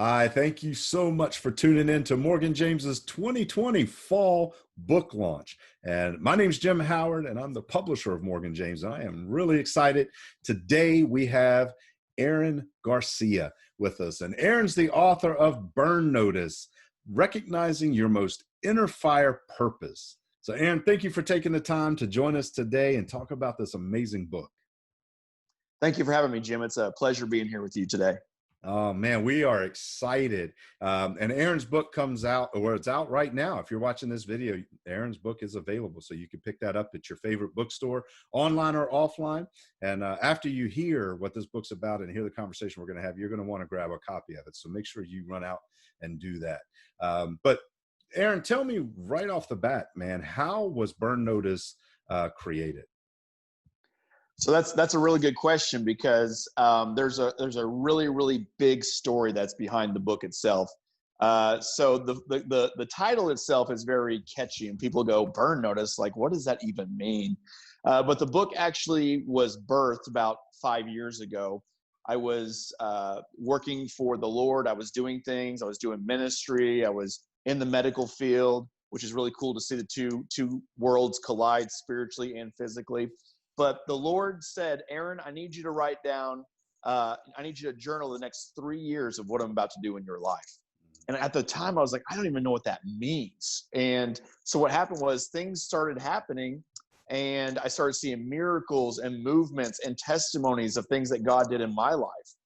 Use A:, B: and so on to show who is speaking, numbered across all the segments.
A: Hi, thank you so much for tuning in to Morgan James's 2020 Fall Book Launch. And my name's Jim Howard, and I'm the publisher of Morgan James. And I am really excited. Today we have Aaron Garcia with us. And Aaron's the author of Burn Notice, Recognizing Your Most Inner Fire Purpose. So Aaron, thank you for taking the time to join us today and talk about this amazing book.
B: Thank you for having me, Jim. It's a pleasure being here with you today.
A: Oh man, we are excited. And Aaron's book comes out, or it's out right now. If you're watching this video, Aaron's book is available. So you can pick that up at your favorite bookstore, online or offline. And after you hear what this book's about and hear the conversation we're going to have, you're going to want to grab a copy of it. So make sure you run out and do that. But Aaron, tell me right off the bat, man, how was Burn Notice created?
B: So that's a really good question because there's a really big story that's behind the book itself. So the title itself is very catchy, and people go, "Burn Notice," like what does that even mean? But the book actually was birthed about 5 years ago. I was working for the Lord. I was doing things. I was doing ministry. I was in the medical field, which is really cool to see the two worlds collide spiritually and physically. But the Lord said, Aaron, I need you to write down, I need you to journal the next 3 years of what I'm about to do in your life. And at the time, I was like, I don't even know what that means. And so what happened was things started happening, and I started seeing miracles and movements and testimonies of things that God did in my life.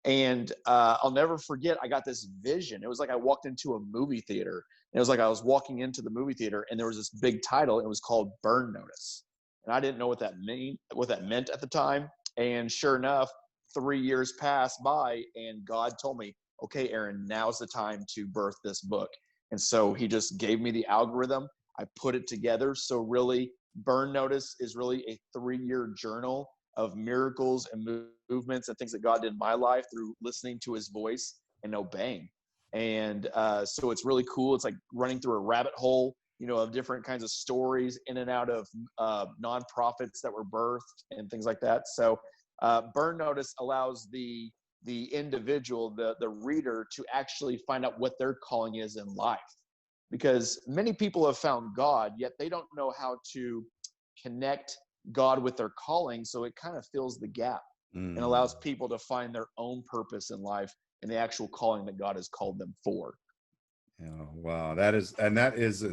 B: And I'll never forget, I got this vision. It was like I walked into a movie theater. And it was like I was walking into the movie theater, and there was this big title. And it was called Burn Notice. And I didn't know what that meant at the time. And sure enough, 3 years passed by, and God told me, okay, Aaron, now's the time to birth this book. And so he just gave me the algorithm. I put it together. So really, Burn Notice is really a 3-year journal of miracles and movements and things that God did in my life through listening to his voice and obeying. And so it's really cool. It's like running through a rabbit hole, of different kinds of stories in and out of nonprofits that were birthed and things like that. So Burn Notice allows the individual, the reader, to actually find out what their calling is in life. Because many people have found God, yet they don't know how to connect God with their calling. So it kind of fills the gap and allows people to find their own purpose in life and the actual calling that God has called them for.
A: Oh, wow. That is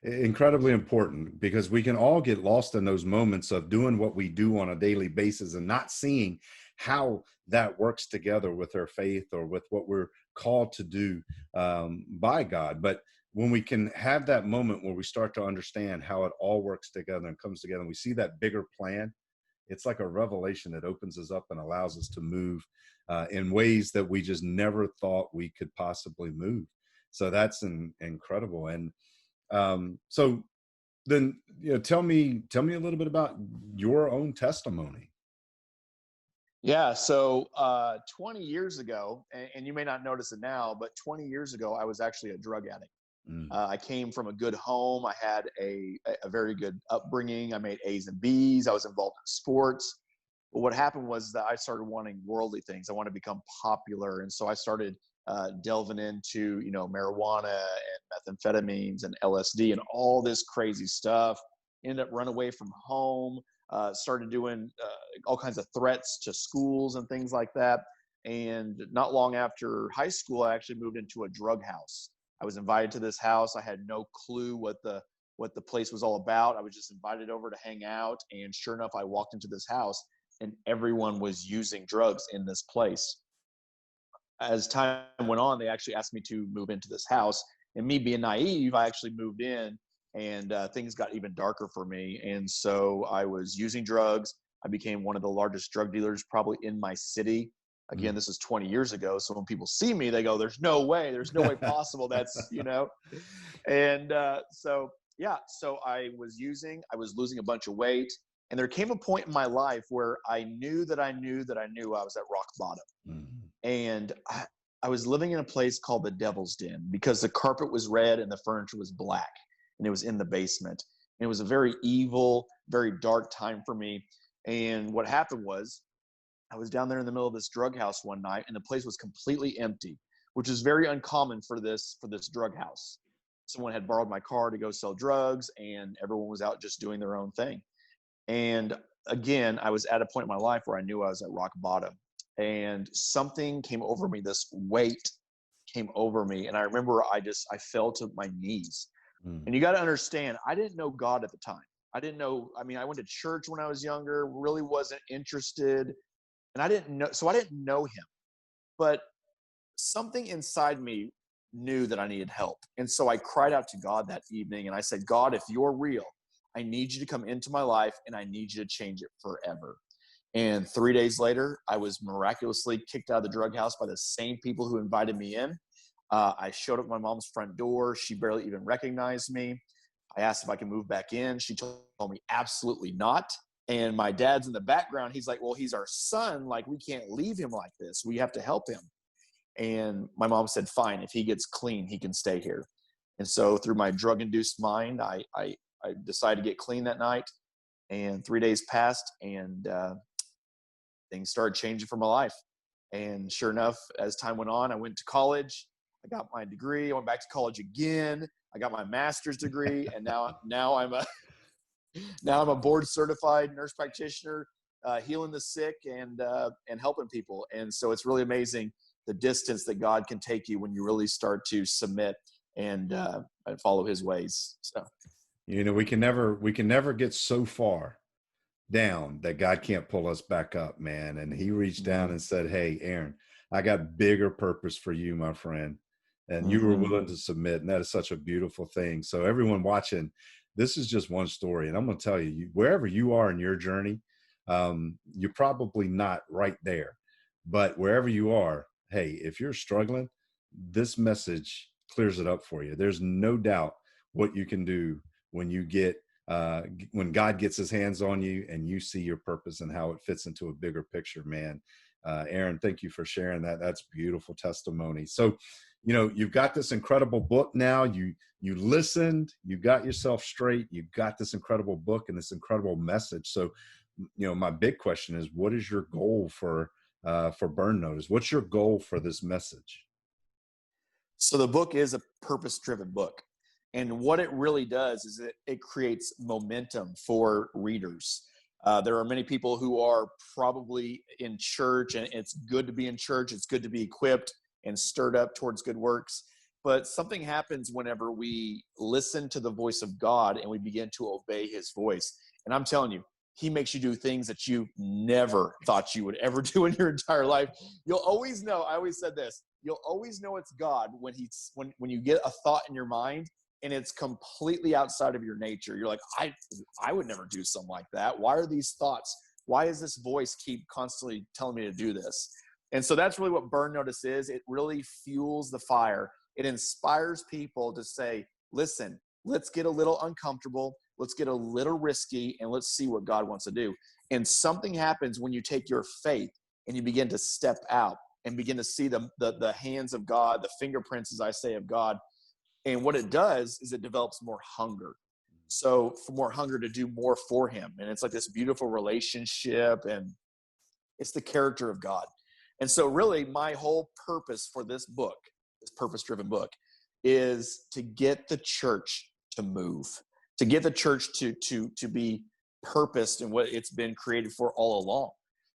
A: incredibly important, because we can all get lost in those moments of doing what we do on a daily basis and not seeing how that works together with our faith or with what we're called to do by God. But when we can have that moment where we start to understand how it all works together and comes together, and we see that bigger plan, it's like a revelation that opens us up and allows us to move in ways that we just never thought we could possibly move. So that's incredible. And so then, tell me a little bit about your own testimony.
B: Yeah, so 20 years ago, and you may not notice it now, but 20 years ago, I was actually a drug addict.
A: Mm.
B: I came from a good home. I had a very good upbringing. I made A's and B's. I was involved in sports. But what happened was that I started wanting worldly things. I wanted to become popular. And so I started delving into, marijuana and methamphetamines and LSD and all this crazy stuff. Ended up running away from home, started doing all kinds of threats to schools and things like that. And not long after high school, I actually moved into a drug house. I was invited to this house. I had no clue what the place was all about. I was just invited over to hang out. And sure enough, I walked into this house and everyone was using drugs in this place. As time went on, they actually asked me to move into this house. And me being naive, I actually moved in, and things got even darker for me. And so I was using drugs. I became one of the largest drug dealers probably in my city. Again, this is 20 years ago. So when people see me, they go, there's no way possible. That's, And so I was losing a bunch of weight. And there came a point in my life where I knew that I was at rock bottom.
A: Mm.
B: And I was living in a place called the Devil's Den because the carpet was red and the furniture was black, and it was in the basement. And it was a very evil, very dark time for me. And what happened was I was down there in the middle of this drug house one night, and the place was completely empty. which is very uncommon for this drug house. Someone had borrowed my car to go sell drugs, and everyone was out just doing their own thing. And again, I was at a point in my life where I knew I was at rock bottom, and something came over me. This weight came over me, and I remember I fell to my knees.
A: Mm.
B: And you got to understand, I didn't know God at the time. I didn't know. I mean, I went to church when I was younger, really wasn't interested, and I didn't know him. But something inside me knew that I needed help. And so I cried out to God that evening, and I said, God, if you're real, I need you to come into my life, and I need you to change it forever. And 3 days later, I was miraculously kicked out of the drug house by the same people who invited me in. I showed up at my mom's front door. She barely even recognized me. I asked if I could move back in. She told me absolutely not. And my dad's in the background. He's like, well, he's our son. Like, we can't leave him like this. We have to help him. And my mom said, fine, if he gets clean, he can stay here. And so through my drug-induced mind, I decided to get clean that night. And 3 days passed, and things started changing for my life. And sure enough, as time went on, I went to college. I got my degree. I went back to college again. I got my master's degree, and now I'm a board certified nurse practitioner, healing the sick and helping people. And so it's really amazing the distance that God can take you when you really start to submit and follow His ways. So,
A: We can never get so far down that God can't pull us back up, man. And He reached down and said, hey, Aaron, I got bigger purpose for you, my friend. And you were willing to submit. And that is such a beautiful thing. So everyone watching, this is just one story. And I'm going to tell you, wherever you are in your journey, you're probably not right there. But wherever you are, hey, if you're struggling, this message clears it up for you. There's no doubt what you can do when you get when God gets His hands on you and you see your purpose and how it fits into a bigger picture, man. Aaron, thank you for sharing that. That's beautiful testimony. So, you've got this incredible book now. You listened, you got yourself straight, you got this incredible book and this incredible message. So, my big question is, what is your goal for Burn Notice? What's your goal for this message?
B: So the book is a purpose-driven book. And what it really does is it creates momentum for readers. There are many people who are probably in church, and it's good to be in church. It's good to be equipped and stirred up towards good works. But something happens whenever we listen to the voice of God and we begin to obey His voice. And I'm telling you, He makes you do things that you never thought you would ever do in your entire life. You'll always know. I always said this. You'll always know it's God when you get a thought in your mind and it's completely outside of your nature. You're like, I would never do something like that. Why are these thoughts? Why does this voice keep constantly telling me to do this? And so that's really what Burn Notice is. It really fuels the fire. It inspires people to say, listen, let's get a little uncomfortable. Let's get a little risky, and let's see what God wants to do. And something happens when you take your faith and you begin to step out and begin to see the hands of God, the fingerprints, as I say, of God. And what it does is it develops more hunger. So for more hunger to do more for Him. And it's like this beautiful relationship, and it's the character of God. And so really my whole purpose for this book, this purpose-driven book, is to get the church to move, to get the church to be purposed in what it's been created for all along,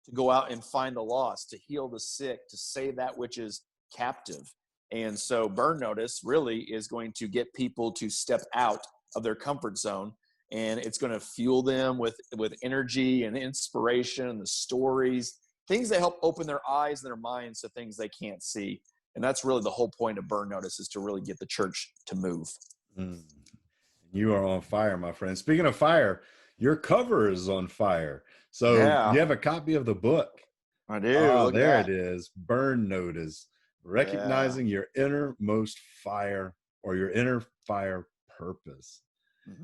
B: to go out and find the lost, to heal the sick, to save that which is captive. And so Burn Notice really is going to get people to step out of their comfort zone, and it's going to fuel them with energy and inspiration and the stories, things that help open their eyes and their minds to things they can't see. And that's really the whole point of Burn Notice, is to really get the church to move.
A: You are on fire, my friend. Speaking of fire, your cover is on fire. So
B: Yeah,
A: you have a copy of the book.
B: I do.
A: Oh,
B: Look at
A: there
B: that.
A: it is. Burn Notice, recognizing your innermost fire or your inner fire purpose.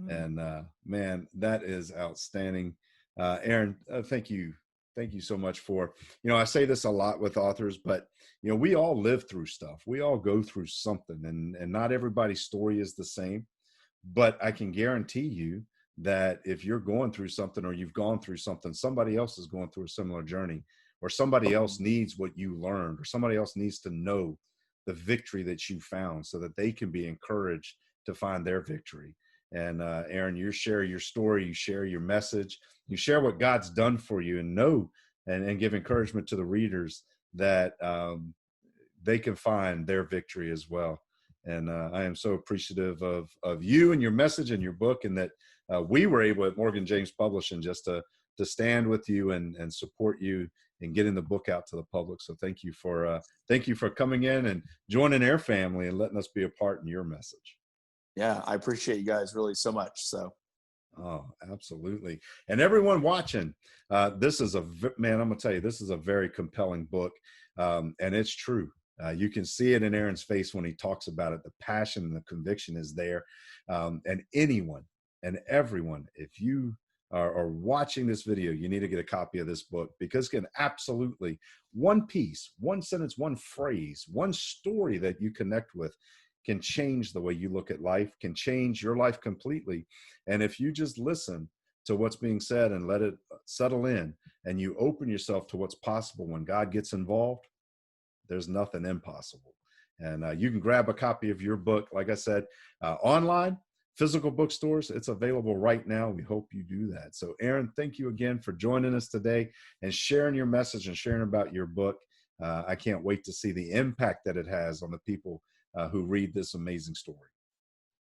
A: And man, that is outstanding. Aaron, thank you. Thank you so much for, I say this a lot with authors, but, we all live through stuff. We all go through something, and not everybody's story is the same. But I can guarantee you that if you're going through something or you've gone through something, somebody else is going through a similar journey, or somebody else needs what you learned, or somebody else needs to know the victory that you found so that they can be encouraged to find their victory. And Aaron, you share your story, you share your message, you share what God's done for you, and know and give encouragement to the readers that they can find their victory as well. And I am so appreciative of you and your message and your book, and that we were able at Morgan James Publishing just to stand with you and support you in getting the book out to the public. So thank you for coming in and joining our family and letting us be a part in your message.
B: Yeah, I appreciate you guys really so much. So.
A: Oh, absolutely. And everyone watching, this is man, I'm gonna tell you, this is a very compelling book. And it's true. You can see it in Aaron's face when he talks about it. The passion and the conviction is there. And anyone and everyone, if you are watching this video, you need to get a copy of this book, because again, absolutely, one piece, one sentence, one phrase, one story that you connect with can change the way you look at life, can change your life completely. And if you just listen to what's being said and let it settle in, and you open yourself to what's possible when God gets involved, there's nothing impossible. And you can grab a copy of your book, like I said, online, physical bookstores. It's available right now. We hope you do that. So Aaron, thank you again for joining us today and sharing your message and sharing about your book. I can't wait to see the impact that it has on the people who read this amazing story.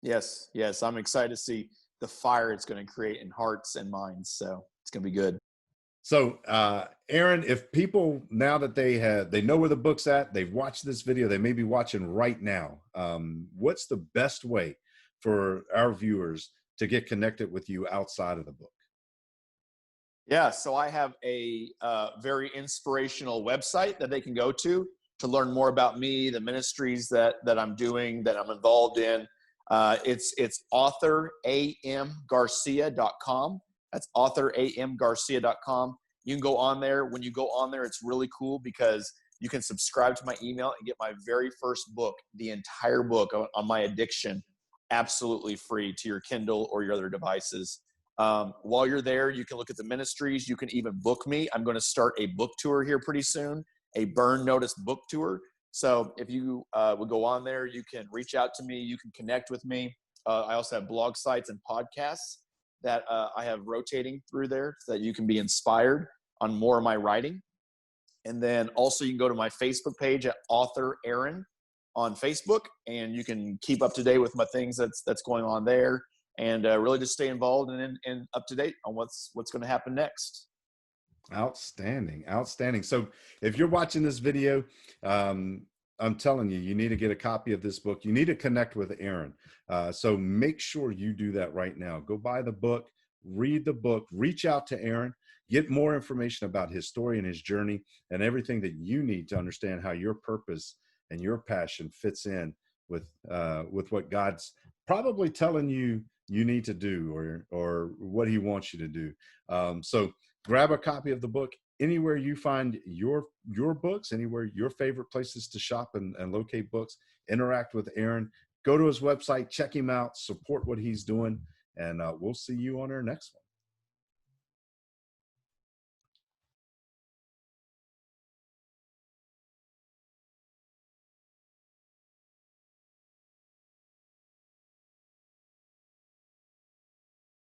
B: Yes, I'm excited to see the fire it's going to create in hearts and minds. So it's going to be good.
A: So, Aaron, if people, now that they know where the book's at, they've watched this video, they may be watching right now, what's the best way for our viewers to get connected with you outside of the book?
B: Yeah, so I have a very inspirational website that they can go to learn more about me, the ministries that I'm doing, that I'm involved in. It's authoramgarcia.com. That's authoramgarcia.com. You can go on there. When you go on there, it's really cool because you can subscribe to my email and get my very first book, the entire book on my addiction, absolutely free to your Kindle or your other devices. While you're there, you can look at the ministries. You can even book me. I'm going to start a book tour here pretty soon, a Burn Notice book tour. So if you would go on there, you can reach out to me. You can connect with me. I also have blog sites and podcasts that I have rotating through there so that you can be inspired on more of my writing. And then also you can go to my Facebook page at Author Aaron on Facebook, and you can keep up to date with my things that's going on there, and really just stay involved and up to date on what's going to happen next.
A: Outstanding. So if you're watching this video, I'm telling you, you need to get a copy of this book. You need to connect with Aaron. So make sure you do that right now. Go buy the book, read the book, reach out to Aaron, get more information about his story and his journey and everything that you need to understand how your purpose and your passion fits in with what God's probably telling you need to do, or what he wants you to do. So grab a copy of the book anywhere you find your books, anywhere your favorite places to shop and locate books. Interact with Aaron. Go to his website, check him out, support what he's doing, and we'll see you on our next one.